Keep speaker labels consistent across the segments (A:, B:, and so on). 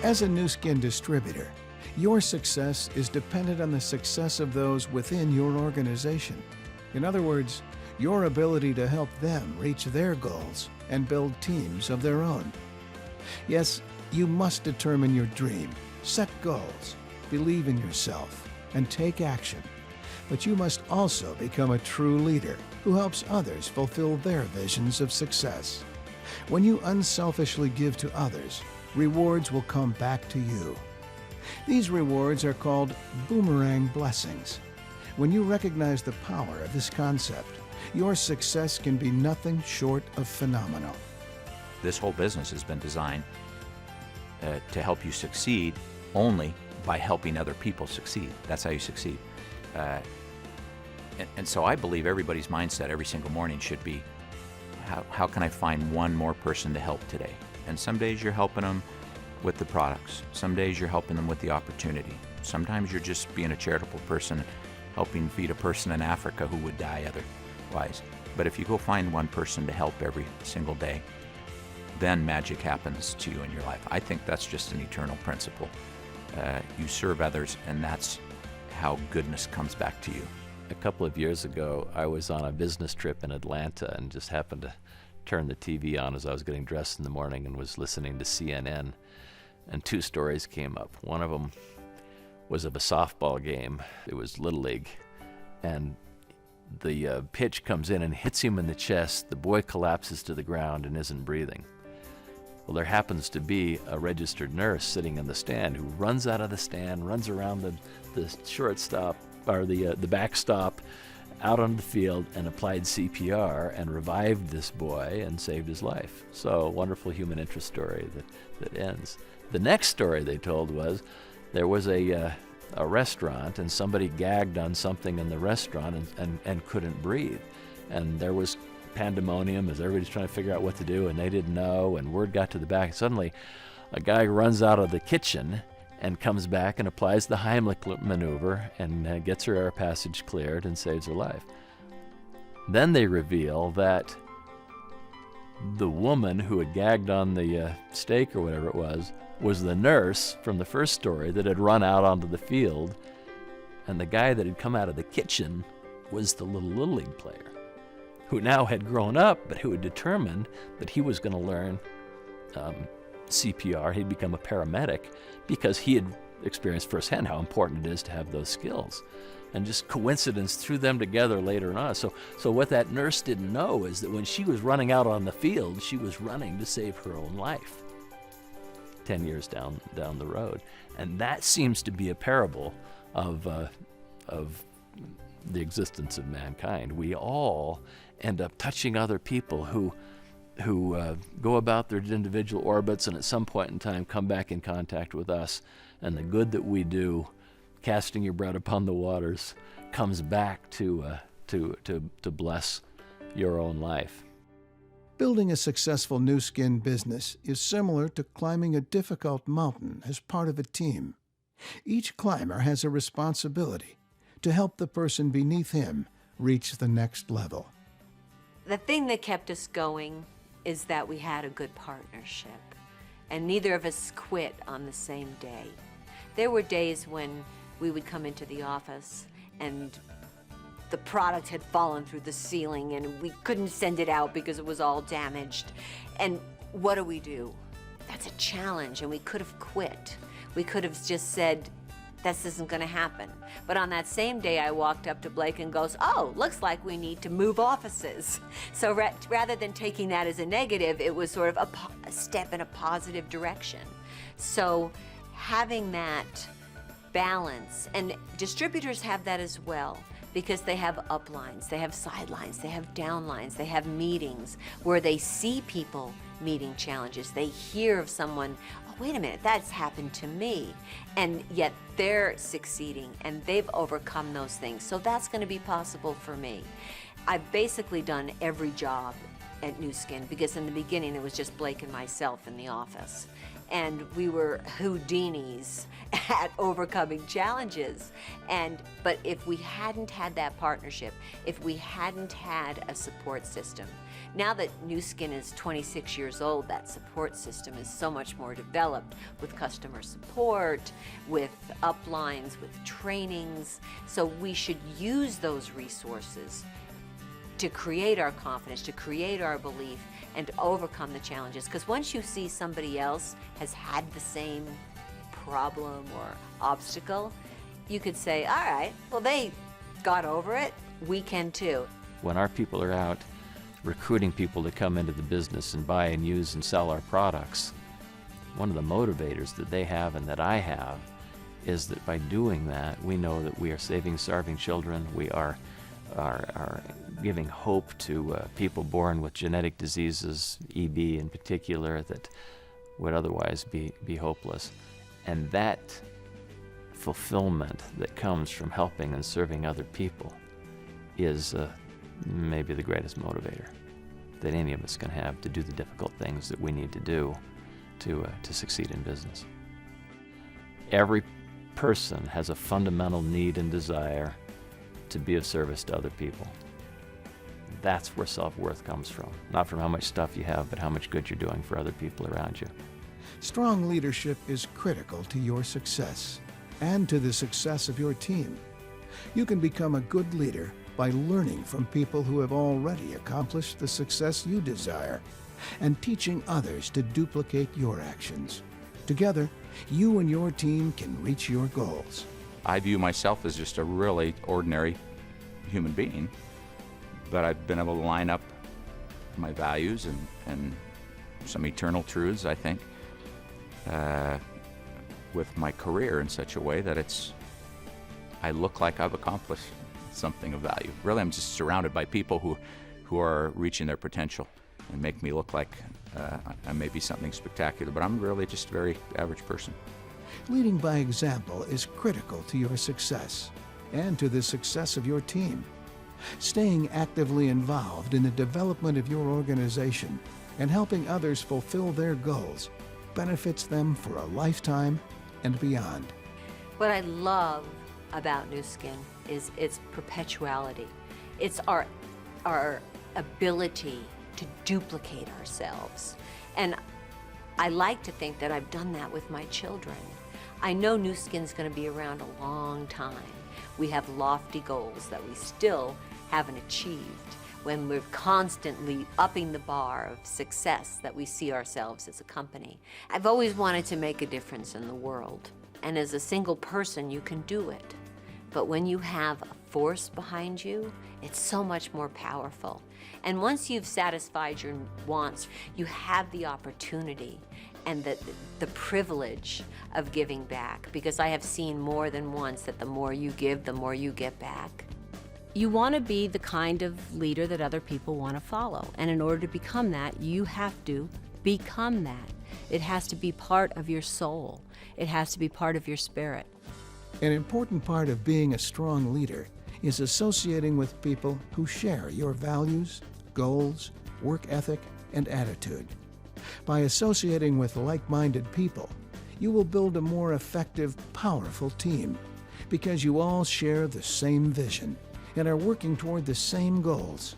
A: As a Nu Skin distributor, your success is dependent on the success of those within your organization. In other words, your ability to help them reach their goals and build teams of their own. Yes, you must determine your dream, set goals, believe in yourself, and take action. But you must also become a true leader who helps others fulfill their visions of success. When you unselfishly give to others, rewards will come back to you. These rewards are called boomerang blessings. When you recognize the power of this concept, your success can be nothing short of phenomenal.
B: This whole business has been designed to help you succeed only by helping other people succeed. That's how you succeed. And so I believe everybody's mindset every single morning should be, how can I find one more person to help today? And some days you're helping them with the products. Some days you're helping them with the opportunity. Sometimes you're just being a charitable person, helping feed a person in Africa who would die otherwise. But if you go find one person to help every single day, then magic happens to you in your life. I think that's just an eternal principle. You serve others, and that's how goodness comes back to you.
C: A couple of years ago, I was on a business trip in Atlanta and just happened to turn the TV on as I was getting dressed in the morning and was listening to CNN, and two stories came up. One of them was of a softball game. It was Little League, and the pitch comes in and hits him in the chest. The boy collapses to the ground and isn't breathing. Well, there happens to be a registered nurse sitting in the stand who runs out of the stand, runs around the shortstop, or the backstop, out on the field, and applied CPR and revived this boy and saved his life. So, a wonderful human interest story that ends. The next story they told was there was a restaurant, and somebody gagged on something in the restaurant and couldn't breathe. And there was pandemonium as everybody's trying to figure out what to do, and they didn't know, and word got to the back. Suddenly, a guy runs out of the kitchen and comes back and applies the Heimlich maneuver and gets her air passage cleared and saves her life. Then they reveal that the woman who had gagged on the steak or whatever it was the nurse from the first story that had run out onto the field, and the guy that had come out of the kitchen was the Little League player, who now had grown up, but who had determined that he was going to learn CPR. He'd become a paramedic because he had experienced firsthand how important it is to have those skills. And just coincidence threw them together later on. So what that nurse didn't know is that when she was running out on the field, she was running to save her own life 10 years down the road. And that seems to be a parable of the existence of mankind. We all end up touching other people who go about their individual orbits and at some point in time come back in contact with us. And the good that we do, casting your bread upon the waters, comes back to bless your own life.
A: Building a successful Nu Skin business is similar to climbing a difficult mountain as part of a team. Each climber has a responsibility to help the person beneath him reach the next level.
D: The thing that kept us going is that we had a good partnership, and neither of us quit on the same day. There were days when we would come into the office and the product had fallen through the ceiling and we couldn't send it out because it was all damaged. And what do? That's a challenge, and we could have quit. We could have just said, this isn't going to happen. But on that same day, I walked up to Blake and goes, oh, looks like we need to move offices. So rather than taking that as a negative, it was sort of a step in a positive direction. So having that balance, and distributors have that as well, because they have uplines, they have sidelines, they have downlines, they have meetings where they see people meeting challenges. They hear of someone, oh, wait a minute, that's happened to me. And yet they're succeeding and they've overcome those things. So that's going to be possible for me. I've basically done every job at New Skin, because in the beginning it was just Blake and myself in the office. And we were Houdinis at overcoming challenges. But if we hadn't had that partnership, if we hadn't had a support system, now that New Skin is 26 years old, that support system is so much more developed with customer support, with uplines, with trainings. So we should use those resources to create our confidence, to create our belief, and to overcome the challenges. Because once you see somebody else has had the same problem or obstacle, you could say, all right, well, they got over it, we can too.
C: When our people are out recruiting people to come into the business and buy and use and sell our products, one of the motivators that they have and that I have is that by doing that, we know that we are saving starving children, we are giving hope to people born with genetic diseases, EB in particular, that would otherwise be hopeless. And that fulfillment that comes from helping and serving other people is maybe the greatest motivator that any of us can have to do the difficult things that we need to do to succeed in business. Every person has a fundamental need and desire to be of service to other people. That's where self-worth comes from. Not from how much stuff you have, but how much good you're doing for other people around you.
A: Strong leadership is critical to your success and to the success of your team. You can become a good leader by learning from people who have already accomplished the success you desire and teaching others to duplicate your actions. Together, you and your team can reach your goals.
B: I view myself as just a really ordinary human being, but I've been able to line up my values and some eternal truths, I think, with my career in such a way that I look like I've accomplished something of value. Really, I'm just surrounded by people who are reaching their potential and make me look like I may be something spectacular, but I'm really just a very average person.
A: Leading by example is critical to your success and to the success of your team. Staying actively involved in the development of your organization and helping others fulfill their goals benefits them for a lifetime and beyond.
D: What I love about New Skin is its perpetuality. It's our ability to duplicate ourselves. And I like to think that I've done that with my children. I know New Skin's going to be around a long time. We have lofty goals that we still haven't achieved when we're constantly upping the bar of success that we see ourselves as a company. I've always wanted to make a difference in the world. And as a single person, you can do it. But when you have a force behind you, it's so much more powerful. And once you've satisfied your wants, you have the opportunity and the privilege of giving back, because I have seen more than once that the more you give, the more you get back.
E: You want to be the kind of leader that other people want to follow. And in order to become that, you have to become that. It has to be part of your soul. It has to be part of your spirit.
A: An important part of being a strong leader is associating with people who share your values, goals, work ethic, and attitude. By associating with like-minded people, you will build a more effective, powerful team because you all share the same vision and are working toward the same goals.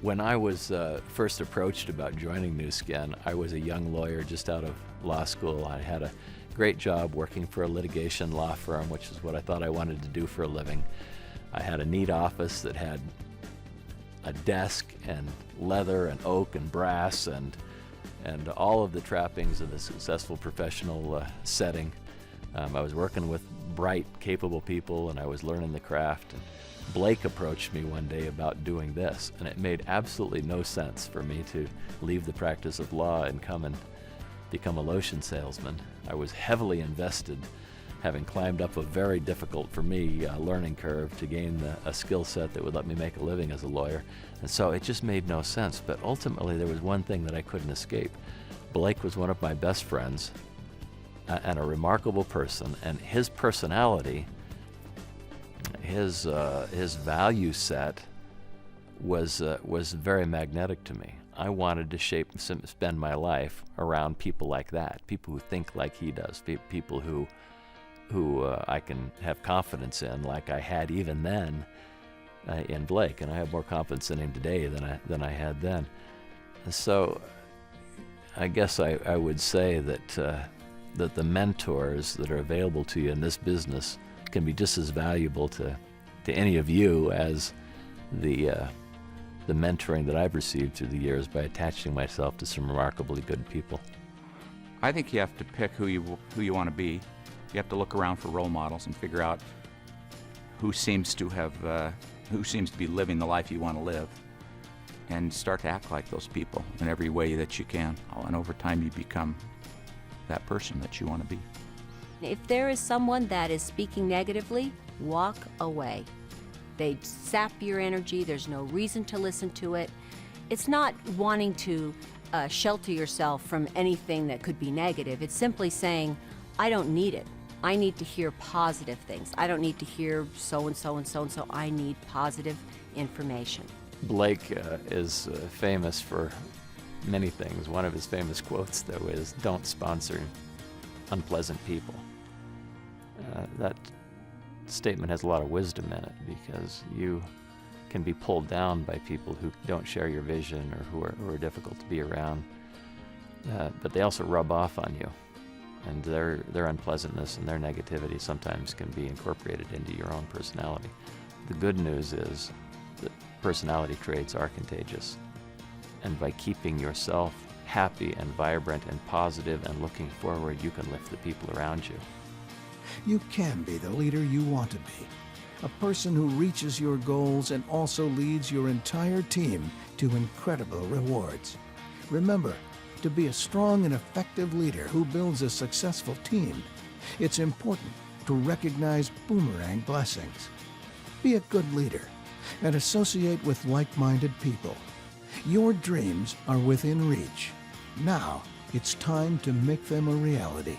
C: When I was first approached about joining New Skin, I was a young lawyer just out of law school. I had a great job working for a litigation law firm, which is what I thought I wanted to do for a living. I had a neat office that had a desk and leather and oak and brass and all of the trappings of a successful professional setting. I was working with bright, capable people, and I was learning the craft. And Blake approached me one day about doing this, and it made absolutely no sense for me to leave the practice of law and come and become a lotion salesman. I was heavily invested, having climbed up a very difficult for me learning curve to gain a skill set that would let me make a living as a lawyer. And so it just made no sense. But ultimately, there was one thing that I couldn't escape. Blake was one of my best friends and a remarkable person, and his personality, his value set was very magnetic to me. I wanted to spend my life around people like that, people who think like he does, people who I can have confidence in, like I had even then in Blake, and I have more confidence in him today than I had then. So I guess I would say that that the mentors that are available to you in this business can be just as valuable to any of you as the mentoring that I've received through the years by attaching myself to some remarkably good people.
B: I think you have to pick who you want to be. You have to look around for role models and figure out who seems to be living the life you want to live, and start to act like those people in every way that you can. And over time, you become that person that you want to be.
E: If there is someone that is speaking negatively, walk away. They sap your energy. There's no reason to listen to it. It's not wanting to shelter yourself from anything that could be negative. It's simply saying, I don't need it. I need to hear positive things. I don't need to hear so-and-so and so-and-so. I need positive information.
C: Blake is famous for many things. One of his famous quotes, though, is, "Don't sponsor unpleasant people." That statement has a lot of wisdom in it, because you can be pulled down by people who don't share your vision or who are difficult to be around, but they also rub off on you, and their unpleasantness and their negativity sometimes can be incorporated into your own personality. The good news is that personality traits are contagious, and by keeping yourself happy and vibrant and positive and looking forward, you can lift the people around you.
A: You can be the leader you want to be. A person who reaches your goals and also leads your entire team to incredible rewards. Remember, to be a strong and effective leader who builds a successful team, it's important to recognize boomerang blessings. Be a good leader and associate with like-minded people. Your dreams are within reach. Now, it's time to make them a reality.